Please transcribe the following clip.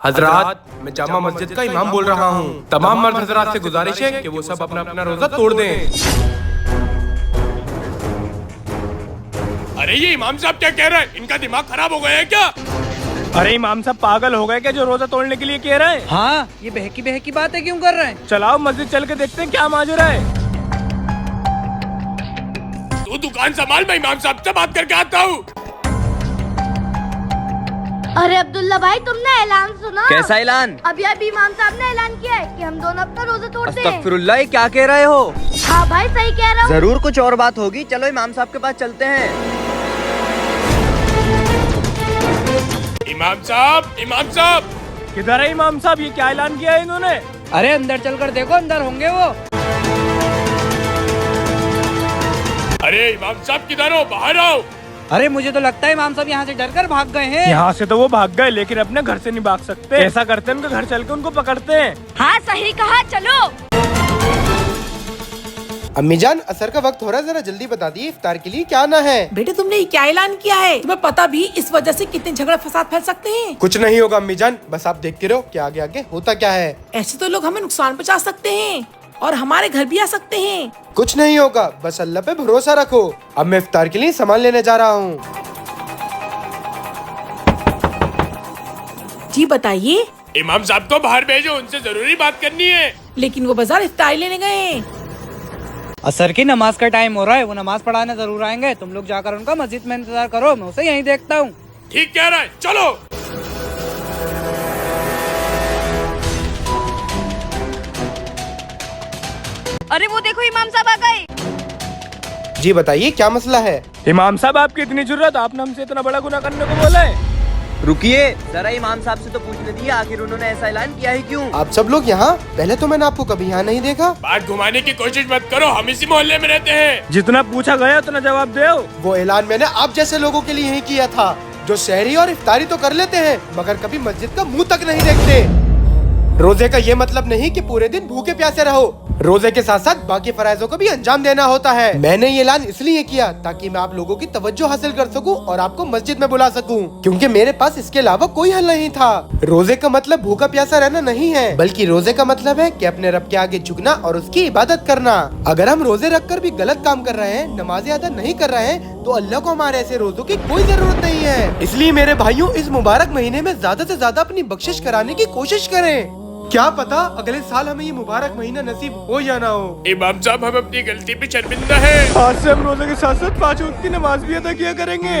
हजरात, मैं जामा मस्जिद का इमाम बोल रहा हूँ। तमाम मर्द हजरात से गुजारिश है कि वो सब अपना अपना रोजा तोड़ दें। अरे ये इमाम साहब क्या कह रहे हैं? इनका दिमाग खराब हो गया है क्या? अरे इमाम साहब पागल हो गए क्या जो रोजा तोड़ने के लिए कह रहे हैं? हाँ, ये बहकी बहकी बातें क्यों कर रहे हैं? चलाओ मस्जिद चल के देखते हैं क्या माजरा है। तू दुकान संभाल, मैं इमाम साहब से बात करके आता हूँ। अरे अब्दुल्ला भाई, तुमने ऐलान सुना? कैसा ऐलान? अभी इमाम साहब ने ऐलान किया है कि हम दोनों अपना रोजा तोड़ते हैं। अस्तगफिरुल्लाह, ये क्या कह रहे हो? हाँ भाई, सही कह रहा हूँ। जरूर कुछ और बात होगी, चलो इमाम साहब के पास चलते हैं। इमाम साहब, इमाम साहब, किधर है इमाम साहब? ये क्या ऐलान किया है इन्होंने? अरे अंदर चलकर देखो, अंदर होंगे वो। अरे इमाम साहब किधर हो? बाहर आओ। अरे मुझे तो लगता है इमाम साहब यहाँ से डरकर भाग गए हैं। यहाँ से तो वो भाग गए, लेकिन अपने घर से नहीं भाग सकते। ऐसा करते हैं, उनके घर चल के उनको पकड़ते हैं। हाँ सही कहा, चलो। अम्मी जान, असर का वक्त हो रहा है, जरा जल्दी बता दिए इफ्तार के लिए क्या आना है। बेटे तुमने ये क्या ऐलान किया है? तुम्हें पता भी इस वजह से कितने झगड़ा फसाद फैल सकते हैं। कुछ नहीं होगा अम्मी जान, बस आप देखते रहो कि आगे आगे होता क्या है। ऐसे तो लोग हमें नुकसान पहुंचा सकते हैं और हमारे घर भी आ सकते हैं। कुछ नहीं होगा, बस अल्लाह पे भरोसा रखो। अब मैं इफ्तार के लिए सामान लेने जा रहा हूँ। जी बताइए। इमाम साहब को बाहर भेजो, उनसे जरूरी बात करनी है। लेकिन वो बाजार इफ्तारी लेने गए हैं। असर की नमाज का टाइम हो रहा है, वो नमाज पढ़ाने जरूर आएंगे। तुम लोग जाकर उनका मस्जिद में इंतजार करो, मैं उसे यहीं देखता हूँ। ठीक कह रहा है, चलो। अरे वो देखो, इमाम साहब आ गए। जी बताइए क्या मसला है। इमाम साहब आपकी इतनी जरूरत, आपने हमसे इतना बड़ा गुनाह करने को बोला है? रुकिए, जरा इमाम साहब से तो पूछने दिए, आखिर उन्होंने ऐसा ऐलान किया है क्यों? आप सब लोग यहाँ? पहले तो मैंने आपको कभी यहाँ नहीं देखा। बात घुमाने की कोशिश मत करो, हम इसी मोहल्ले में रहते हैं। जितना पूछा गया उतना जवाब दो। वो ऐलान मैंने आप जैसे लोगों के लिए ही किया था, जो शहरी और इफ्तारी तो कर लेते हैं मगर कभी मस्जिद का मुंह तक नहीं देखते। रोजे का ये मतलब नहीं कि पूरे दिन भूखे प्यासे रहो, रोजे के साथ साथ बाकी फराइजों को भी अंजाम देना होता है। मैंने ये ऐलान इसलिए किया ताकि मैं आप लोगों की तवज्जो हासिल कर सकूं और आपको मस्जिद में बुला सकूं, क्योंकि मेरे पास इसके अलावा कोई हल नहीं था। रोजे का मतलब भूखा प्यासा रहना नहीं है, बल्कि रोजे का मतलब है कि अपने रब के आगे झुकना और उसकी इबादत करना। अगर हम रोजे रखकर भी गलत काम कर रहे हैं, नमाज़ें अदा नहीं कर रहे हैं, तो अल्लाह को हमारे ऐसे रोजों की कोई जरूरत नहीं है। इसलिए मेरे भाइयों, इस मुबारक महीने में ज्यादा से ज्यादा अपनी बख्शिश कराने की कोशिश करें। क्या पता अगले साल हमें ये मुबारक महीना नसीब हो या ना हो। इमाम साहब, हम अपनी गलती पे शर्मिंदा है। आज से हम रोजे के साथ साथ 5 वक्त की नमाज भी अदा किया करेंगे।